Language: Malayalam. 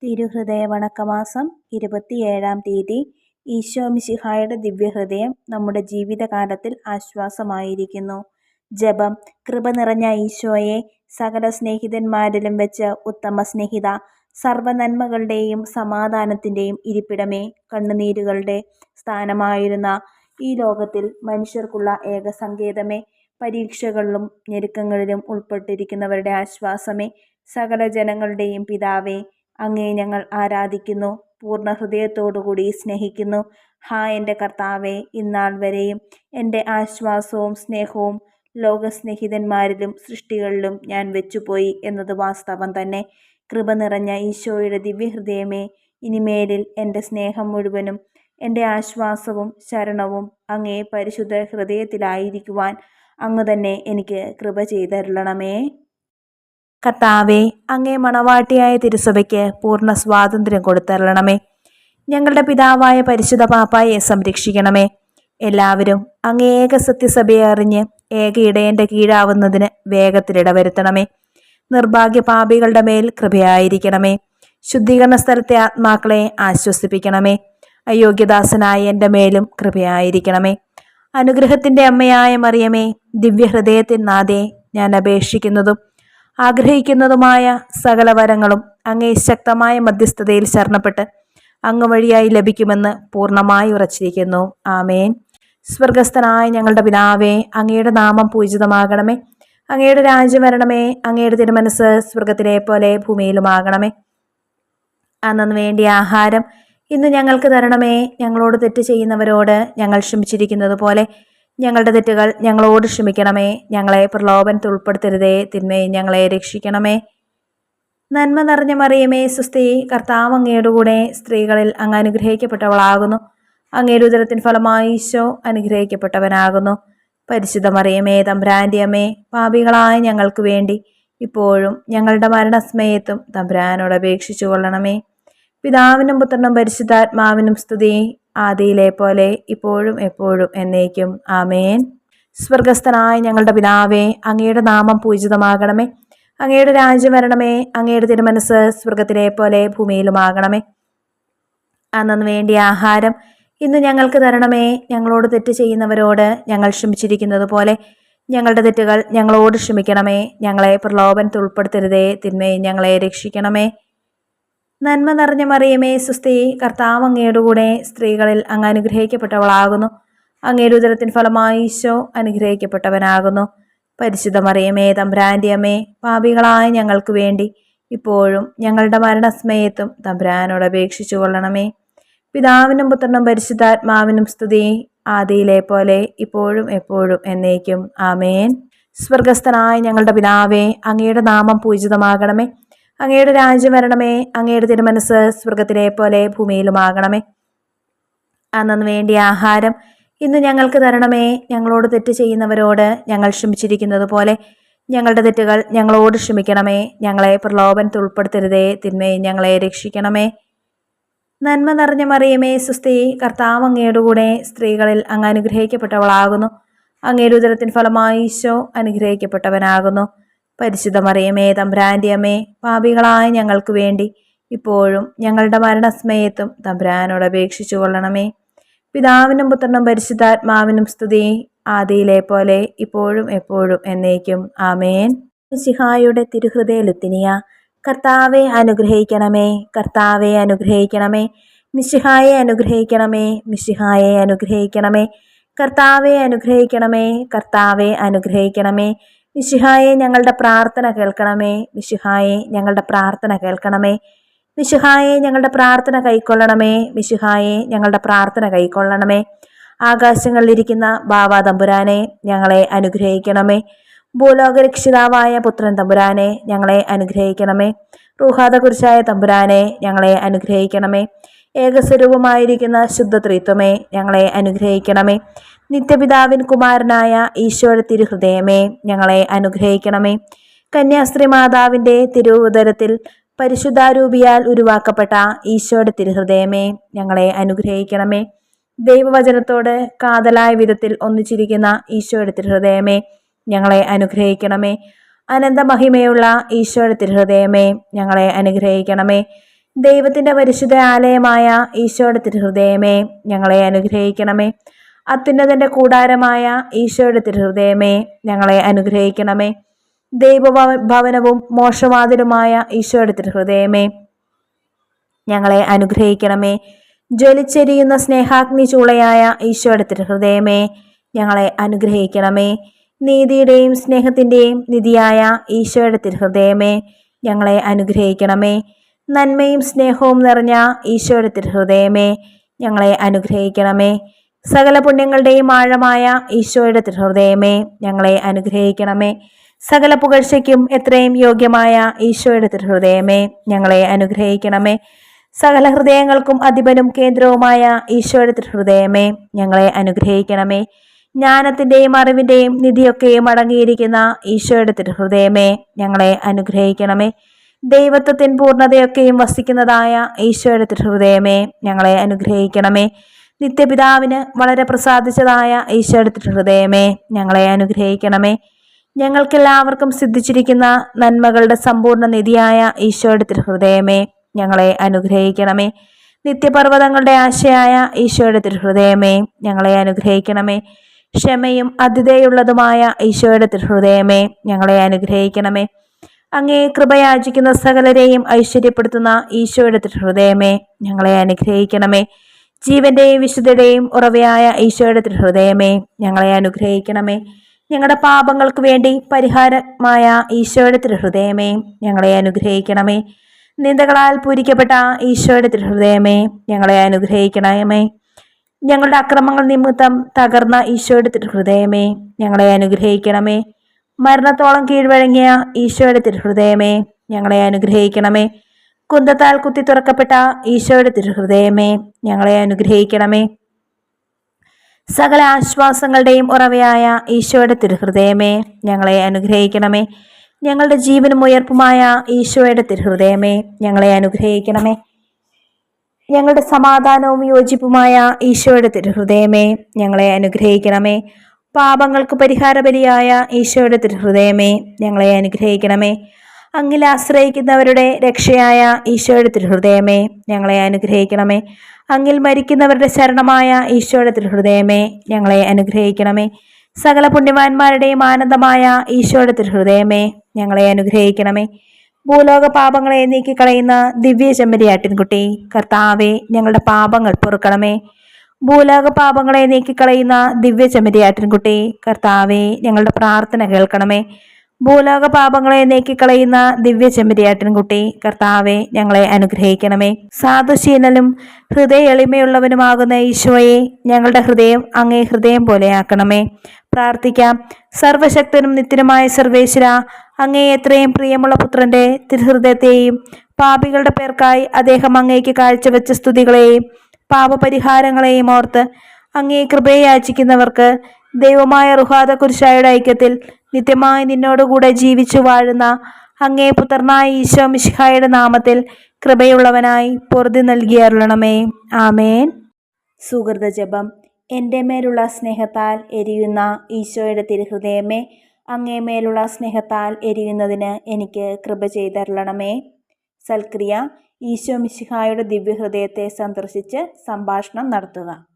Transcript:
തിരുഹൃദയ വണക്കമാസം 27-ാം തീയതി. ഈശോ മിശിഹായുടെ ദിവ്യഹൃദയം നമ്മുടെ ജീവിതകാലത്തിൽ ആശ്വാസമായിരിക്കുന്നു. ജപം. കൃപ നിറഞ്ഞ ഈശോയെ, സകല സ്നേഹിതന്മാരിലും വെച്ച് ഉത്തമ സ്നേഹിത, സർവ്വനന്മകളുടെയും സമാധാനത്തിൻ്റെയും ഇരിപ്പിടമേ, കണ്ണുനീരുകളുടെ സ്ഥാനമായിരുന്ന ഈ ലോകത്തിൽ മനുഷ്യർക്കുള്ള ഏക സങ്കേതമേ, പരീക്ഷകളിലും ഞെരുക്കങ്ങളിലും ഉൾപ്പെട്ടിരിക്കുന്നവരുടെ ആശ്വാസമേ, സകല ജനങ്ങളുടെയും പിതാവേ, അങ്ങേ ഞങ്ങൾ ആരാധിക്കുന്നു, പൂർണ്ണ ഹൃദയത്തോടുകൂടി സ്നേഹിക്കുന്നു. എൻ്റെ കർത്താവേ, ഇന്നാൾ വരെയും എൻ്റെ ആശ്വാസവും സ്നേഹവും ലോകസ്നേഹിതന്മാരിലും സൃഷ്ടികളിലും ഞാൻ വെച്ചുപോയി എന്നത് വാസ്തവം തന്നെ. കൃപ നിറഞ്ഞ ഈശോയുടെ ദിവ്യഹൃദയമേ, ഇനിമേലിൽ എൻ്റെ സ്നേഹം മുഴുവനും എൻ്റെ ആശ്വാസവും ശരണവും അങ്ങേ പരിശുദ്ധ ഹൃദയത്തിലായിരിക്കുവാൻ അങ്ങ് തന്നെ എനിക്ക് കൃപ ചെയ്തരുളണമേ. കർത്താവേ, അങ്ങേ മണവാട്ടിയായ തിരുസഭയ്ക്ക് പൂർണ്ണ സ്വാതന്ത്ര്യം കൊടുത്തരുളണമേ. ഞങ്ങളുടെ പിതാവായ പരിശുദ്ധ പാപ്പായെ സംരക്ഷിക്കണമേ. എല്ലാവരും അങ്ങേ ഏക സത്യസഭയെ അറിഞ്ഞ് ഏക ഇടയൻ്റെ കീഴാവുന്നതിന് വേഗത്തിലിടവരുത്തണമേ. നിർഭാഗ്യ പാപികളുടെ മേൽ കൃപയായിരിക്കണമേ. ശുദ്ധീകരണ സ്ഥലത്തെ ആത്മാക്കളെ ആശ്വസിപ്പിക്കണമേ. അയോഗ്യദാസനായ എൻ്റെ മേലും കൃപയായിരിക്കണമേ. അനുഗ്രഹത്തിൻ്റെ അമ്മയായ മറിയമേ, ദിവ്യഹൃദയത്തിൻ നാഥേ, ഞാൻ അപേക്ഷിക്കുന്നതും ആഗ്രഹിക്കുന്നതുമായ സകല വരങ്ങളും അങ്ങേ ശക്തമായ മധ്യസ്ഥതയിൽ ശരണപ്പെട്ട് അങ്ങ് വഴിയായി ലഭിക്കുമെന്ന് പൂർണ്ണമായി ഉറച്ചിരിക്കുന്നു. ആമേൻ. സ്വർഗസ്ഥനായ ഞങ്ങളുടെ പിതാവേ, അങ്ങയുടെ നാമം പൂജിതമാകണമേ. അങ്ങയുടെ രാജ്യം വരണമേ. അങ്ങയുടെ തിരുമനസ് സ്വർഗത്തിലെ പോലെ ഭൂമിയിലുമാകണമേ. അന്നു വേണ്ടിയ ആഹാരം ഇന്ന് ഞങ്ങൾക്ക് തരണമേ. ഞങ്ങളോട് തെറ്റ് ചെയ്യുന്നവരോട് ഞങ്ങൾ ക്ഷമിച്ചിരിക്കുന്നത് പോലെ ഞങ്ങളുടെ തെറ്റുകൾ ഞങ്ങളോട് ക്ഷമിക്കണമേ. ഞങ്ങളെ പ്രലോഭനത്തിൽ ഉൾപ്പെടുത്തരുതേ, തിന്മയെ ഞങ്ങളെ രക്ഷിക്കണമേ. നന്മ നിറഞ്ഞ മറിയമേ, സുസ്തി, കർത്താവ് അങ്ങയുടെ കൂടെ, സ്ത്രീകളിൽ അങ്ങ് അനുഗ്രഹിക്കപ്പെട്ടവളാകുന്നു. അങ്ങയുടെ ഉദരത്തിൻ ഫലമായി ഈശോ അനുഗ്രഹിക്കപ്പെട്ടവനാകുന്നു. പരിശുദ്ധ മറിയമേ, തമ്പുരാൻ്റെ അമ്മേ, പാപികളായ ഞങ്ങൾക്ക് വേണ്ടി ഇപ്പോഴും ഞങ്ങളുടെ മരണസമയത്തും തമ്പുരാനോട് അപേക്ഷിച്ചു കൊള്ളണമേ. പിതാവിനും പുത്രനും പരിശുദ്ധാത്മാവിനും സ്തുതി, ആദിയിലെ പോലെ ഇപ്പോഴും എപ്പോഴും എന്നേക്കും. ആമേൻ. സ്വർഗസ്ഥനായ ഞങ്ങളുടെ പിതാവേ, അങ്ങയുടെ നാമം പൂജിതമാകണമേ. അങ്ങയുടെ രാജ്യം വരണമേ. അങ്ങയുടെ തിരുമനസ് സ്വർഗത്തിലെ പോലെ ഭൂമിയിലുമാകണമേ. അന്നു വേണ്ടിയ ആഹാരം ഇന്ന് ഞങ്ങൾക്ക് തരണമേ. ഞങ്ങളോട് തെറ്റ് ചെയ്യുന്നവരോട് ഞങ്ങൾ ക്ഷമിച്ചിരിക്കുന്നത് പോലെ ഞങ്ങളുടെ തെറ്റുകൾ ഞങ്ങളോട് ക്ഷമിക്കണമേ. ഞങ്ങളെ പ്രലോഭനത്തിൽ ഉൾപ്പെടുത്തരുതേ, തിന്മയെ ഞങ്ങളെ രക്ഷിക്കണമേ. നന്മ നിറഞ്ഞ മറിയമേ, സുസ്തി, കർത്താവ് അങ്ങയുടെ കൂടെ, സ്ത്രീകളിൽ അങ്ങ് അനുഗ്രഹിക്കപ്പെട്ടവളാകുന്നു. അങ്ങയുടെ ഉദരത്തിൻ ഫലമായി ഈശോ അനുഗ്രഹിക്കപ്പെട്ടവനാകുന്നു. പരിശുദ്ധ മറിയമേ, തമ്പുരാൻ്റെ അമ്മേ, പാപികളായ ഞങ്ങൾക്ക് വേണ്ടി ഇപ്പോഴും ഞങ്ങളുടെ മരണസമയത്തും തമ്പുരാനോട് അപേക്ഷിച്ചു കൊള്ളണമേ. പിതാവിനും പുത്രനും പരിശുദ്ധാത്മാവിനും സ്തുതി, ആദിയിലെ പോലെ ഇപ്പോഴും എപ്പോഴും എന്നേക്കും. ആമേൻ. സ്വർഗസ്ഥനായ ഞങ്ങളുടെ പിതാവേ, അങ്ങയുടെ നാമം പൂജിതമാകണമേ. അങ്ങയുടെ രാജ്യം വരണമേ. അങ്ങയുടെ തിരുമനസ് സ്വർഗത്തിലെ പോലെ ഭൂമിയിലുമാകണമേ. അന്നു വേണ്ടിയ ആഹാരം ഇന്ന് ഞങ്ങൾക്ക് തരണമേ. ഞങ്ങളോട് തെറ്റ് ചെയ്യുന്നവരോട് ഞങ്ങൾ ക്ഷമിച്ചിരിക്കുന്നത് പോലെ ഞങ്ങളുടെ തെറ്റുകൾ ഞങ്ങളോട് ക്ഷമിക്കണമേ. ഞങ്ങളെ പ്രലോഭനത്തിൽ ഉൾപ്പെടുത്തരുതേ, തിന്മയെ ഞങ്ങളെ രക്ഷിക്കണമേ. നന്മ നിറഞ്ഞ മറിയമേ, സുസ്തി, കർത്താവ് അങ്ങയുടെ കൂടെ, സ്ത്രീകളിൽ അങ്ങ് അനുഗ്രഹിക്കപ്പെട്ടവളാകുന്നു. അങ്ങയുടെ ഉദരത്തിൻ ഫലമായി ഈശോ അനുഗ്രഹിക്കപ്പെട്ടവനാകുന്നു. പരിശുദ്ധ മറിയമേ, തമ്പുരാൻ്റെ അമ്മേ, പാപികളായ ഞങ്ങൾക്ക് വേണ്ടി ഇപ്പോഴും ഞങ്ങളുടെ മരണസമയത്തും തമ്പുരാനോട് അപേക്ഷിച്ചു കൊള്ളണമേ. പിതാവിനും പുത്രനും പരിശുദ്ധാത്മാവിനും സ്തുതി, ആദിയിലെ പോലെ ഇപ്പോഴും എപ്പോഴും എന്നേക്കും. ആമേൻ. മിശിഹായുടെ തിരുഹൃദയ ലുത്തിനിയ. കർത്താവെ അനുഗ്രഹിക്കണമേ. കർത്താവെ അനുഗ്രഹിക്കണമേ. മിശിഹായെ അനുഗ്രഹിക്കണമേ. മിശിഹായെ അനുഗ്രഹിക്കണമേ. കർത്താവെ അനുഗ്രഹിക്കണമേ. കർത്താവെ അനുഗ്രഹിക്കണമേ. മിശിഹായെ ഞങ്ങളുടെ പ്രാർത്ഥന കേൾക്കണമേ. മിശിഹായെ ഞങ്ങളുടെ പ്രാർത്ഥന കേൾക്കണമേ. മിശിഹായെ ഞങ്ങളുടെ പ്രാർത്ഥന കൈക്കൊള്ളണമേ. മിശിഹായെ ഞങ്ങളുടെ പ്രാർത്ഥന കൈക്കൊള്ളണമേ. ആകാശങ്ങളിലിരിക്കുന്ന ബാവാ തമ്പുരാനെ, ഞങ്ങളെ അനുഗ്രഹിക്കണമേ. ഭൂലോകരക്ഷിതാവായ പുത്രൻ തമ്പുരാനെ, ഞങ്ങളെ അനുഗ്രഹിക്കണമേ. റൂഹാദകുരിശായ തമ്പുരാനെ, ഞങ്ങളെ അനുഗ്രഹിക്കണമേ. ഏകസ്വരൂപമായിരിക്കുന്ന ശുദ്ധ ത്രിത്വമേ, ഞങ്ങളെ അനുഗ്രഹിക്കണമേ. നിത്യപിതാവിൻ കുമാരനായ ഈശോയുടെ തിരുഹൃദയമേ, ഞങ്ങളെ അനുഗ്രഹിക്കണമേ. കന്യാസ്ത്രീ മാതാവിൻ്റെ തിരുവുദരത്തിൽ പരിശുദ്ധാരൂപിയാൽ ഉരുവാക്കപ്പെട്ട ഈശോയുടെ തിരുഹൃദയമേ, ഞങ്ങളെ അനുഗ്രഹിക്കണമേ. ദൈവവചനത്തോട് കാതലായ വിധത്തിൽ ഒന്നിച്ചിരിക്കുന്ന ഈശോയുടെ തിരുഹൃദയമേ, ഞങ്ങളെ അനുഗ്രഹിക്കണമേ. അനന്തമഹിമയുള്ള ഈശോയുടെ തിരുഹൃദയമേ, ഞങ്ങളെ അനുഗ്രഹിക്കണമേ. ദൈവത്തിൻ്റെ പരിശുദ്ധ ആലയമായ ഈശോയുടെ തിരുഹൃദയമേ, ഞങ്ങളെ അനുഗ്രഹിക്കണമേ. അത്യുന്നതൻ്റെ കൂടാരമായ ഈശോയുടെ തിരുഹൃദയമേ, ഞങ്ങളെ അനുഗ്രഹിക്കണമേ. ദൈവഭവനവും മോക്ഷവാതിലുമായ ഈശോയുടെ തിരുഹൃദയമേ, ഞങ്ങളെ അനുഗ്രഹിക്കണമേ. ജ്വലിച്ചെരിയുന്ന സ്നേഹാഗ്നി ചൂളയായ ഈശോയുടെ തിരുഹൃദയമേ, ഞങ്ങളെ അനുഗ്രഹിക്കണമേ. നീതിയുടെയും സ്നേഹത്തിൻ്റെയും നിധിയായ ഈശോയുടെ തിരുഹൃദയമേ, ഞങ്ങളെ അനുഗ്രഹിക്കണമേ. നന്മയും സ്നേഹവും നിറഞ്ഞ ഈശോയുടെ തിരുഹൃദയമേ, ഞങ്ങളെ അനുഗ്രഹിക്കണമേ. സകല പുണ്യങ്ങളുടെയും ആഴമായ ഈശോയുടെ തിരുഹൃദയമേ, ഞങ്ങളെ അനുഗ്രഹിക്കണമേ. സകല പുകഴ്ചയ്ക്കും എത്രയും യോഗ്യമായ ഈശോയുടെ തിരുഹൃദയമേ, ഞങ്ങളെ അനുഗ്രഹിക്കണമേ. സകല ഹൃദയങ്ങൾക്കും അധിപനും കേന്ദ്രവുമായ ഈശോയുടെ തിരുഹൃദയമേ, ഞങ്ങളെ അനുഗ്രഹിക്കണമേ. ജ്ഞാനത്തിൻ്റെയും അറിവിൻ്റെയും നിധിയൊക്കെയും അടങ്ങിയിരിക്കുന്ന ഈശോയുടെ തിരുഹൃദയമേ, ഞങ്ങളെ അനുഗ്രഹിക്കണമേ. ദൈവത്വത്തിൻ പൂർണ്ണതയൊക്കെയും വസിക്കുന്നതായ ഈശോയുടെ തിരുഹൃദയമേ, ഞങ്ങളെ അനുഗ്രഹിക്കണമേ. നിത്യപിതാവിന് വളരെ പ്രസാദിച്ചതായ ഈശോയുടെ തിരുഹൃദയമേ, ഞങ്ങളെ അനുഗ്രഹിക്കണമേ. ഞങ്ങൾക്കെല്ലാവർക്കും സിദ്ധിച്ചിരിക്കുന്ന നന്മകളുടെ സമ്പൂർണ്ണ നിധിയായ ഈശോയുടെ തിരുഹൃദയമേ, ഞങ്ങളെ അനുഗ്രഹിക്കണമേ. നിത്യപർവ്വതങ്ങളുടെ ആശയായ ഈശോയുടെ തിരുഹൃദയമേ, ഞങ്ങളെ അനുഗ്രഹിക്കണമേ. ക്ഷമയും അതിഥേയുള്ളതുമായ ഈശോയുടെ തിരുഹൃദയമേ, ഞങ്ങളെ അനുഗ്രഹിക്കണമേ. അങ്ങേ കൃപയാചിക്കുന്ന സകലരെയും ഐശ്വര്യപ്പെടുത്തുന്ന ഈശോയുടെ തിരുഹൃദയമേ, ഞങ്ങളെ അനുഗ്രഹിക്കണമേ. ജീവന്റെയും വിശുദ്ധയുടെയും ഉറവയായ ഈശോയുടെ തിരുഹൃദയമേ, ഞങ്ങളെ അനുഗ്രഹിക്കണമേ. ഞങ്ങളുടെ പാപങ്ങൾക്ക് വേണ്ടി പരിഹാരമായ ഈശോയുടെ തിരുഹൃദയമേ, ഞങ്ങളെ അനുഗ്രഹിക്കണമേ. നിന്ദകളാൽ പൂരിക്കപ്പെട്ട ഈശോയുടെ തിരുഹൃദയമേ, ഞങ്ങളെ അനുഗ്രഹിക്കണമേ. ഞങ്ങളുടെ അക്രമങ്ങൾ നിമിത്തം തകർന്ന ഈശോയുടെ തിരുഹൃദയമേ, ഞങ്ങളെ അനുഗ്രഹിക്കണമേ. മരണത്തോളം കീഴ്വഴങ്ങിയ ഈശോയുടെ തിരുഹൃദയമേ, ഞങ്ങളെ അനുഗ്രഹിക്കണമേ. കുന്തത്താൽ കുത്തി തുറക്കപ്പെട്ട ഈശോയുടെ തിരുഹൃദയമേ, ഞങ്ങളെ അനുഗ്രഹിക്കണമേ. സകല ആശ്വാസങ്ങളുടെയും ഉറവയായ ഈശോയുടെ തിരുഹൃദയമേ, ഞങ്ങളെ അനുഗ്രഹിക്കണമേ. ഞങ്ങളുടെ ജീവനും ഉയർപ്പുമായ ഈശോയുടെ തിരുഹൃദയമേ, ഞങ്ങളെ അനുഗ്രഹിക്കണമേ. ഞങ്ങളുടെ സമാധാനവും യോജിപ്പുമായ ഈശോയുടെ തിരുഹൃദയമേ, ഞങ്ങളെ അനുഗ്രഹിക്കണമേ. പാപങ്ങൾക്ക് പരിഹാരബലിയായ ഈശോയുടെ തിരുഹൃദയമേ, ഞങ്ങളെ അനുഗ്രഹിക്കണമേ. അങ്ങിൽ ആശ്രയിക്കുന്നവരുടെ രക്ഷയായ ഈശോയുടെ തിരുഹൃദയമേ, ഞങ്ങളെ അനുഗ്രഹിക്കണമേ. അങ്ങിൽ മരിക്കുന്നവരുടെ ശരണമായ ഈശോയുടെ തിരുഹൃദയമേ, ഞങ്ങളെ അനുഗ്രഹിക്കണമേ. സകല പുണ്യവാന്മാരുടെയും ആനന്ദമായ ഈശോയുടെ തിരുഹൃദയമേ, ഞങ്ങളെ അനുഗ്രഹിക്കണമേ. ഭൂലോക പാപങ്ങളെ നീക്കിക്കളയുന്ന ദിവ്യ ചെമ്മരിയാട്ടിൻകുട്ടി, കർത്താവെ, ഞങ്ങളുടെ പാപങ്ങൾ പൊറുക്കണമേ. ഭൂലോക പാപങ്ങളെ നീക്കിക്കളയുന്ന ദിവ്യ ചെമ്മരിയാട്ടിൻകുട്ടി, കർത്താവെ, ഞങ്ങളുടെ പ്രാർത്ഥന കേൾക്കണമേ. ഭൂലോക പാപങ്ങളെ നീക്കിക്കളയുന്ന ദിവ്യ ചെമ്മരിയാട്ടിൻകുട്ടി, കർത്താവെ, ഞങ്ങളെ അനുഗ്രഹിക്കണമേ. സാധുശീലനും ഹൃദയ എളിമയുള്ളവനുമാകുന്ന ഈശോയെ, ഞങ്ങളുടെ ഹൃദയം അങ്ങേ ഹൃദയം പോലെയാക്കണമേ. പ്രാർത്ഥിക്കാം. സർവശക്തനും നിത്യനുമായ സർവേശ്വര, അങ്ങേ എത്രയും പ്രിയമുള്ള പുത്രന്റെ തിരുഹൃദയത്തെയും പാപികളുടെ പേർക്കായി അദ്ദേഹം അങ്ങേക്ക് കാഴ്ചവെച്ച സ്തുതികളെയും പാപപരിഹാരങ്ങളെയും ഓർത്ത് അങ്ങേ കൃപയെ യാചിക്കുന്നവർക്ക് ദൈവമായ റുഹാദ കുരിശായുടെ ഐക്യത്തിൽ നിത്യമായി നിന്നോടുകൂടെ ജീവിച്ചു വാഴുന്ന അങ്ങേ പുത്രനായ ഈശോ മിശിഹായുടെ നാമത്തിൽ കൃപയുള്ളവനായി പൊറുതി നൽകിയരുളണമേ. ആമേൻ. സുഹൃത ജപം. എൻ്റെ മേലുള്ള സ്നേഹത്താൽ എരിയുന്ന ഈശോയുടെ തിരുഹൃദയമേ, അങ്ങേ മേലുള്ള സ്നേഹത്താൽ എരിയുന്നതിന് എനിക്ക് കൃപ ചെയ്തരുളണമേ. സൽക്രിയ. ഈശോ മിശിഹായുടെ ദിവ്യഹൃദയത്തെ സന്ദർശിച്ച് സംഭാഷണം നടത്തുക.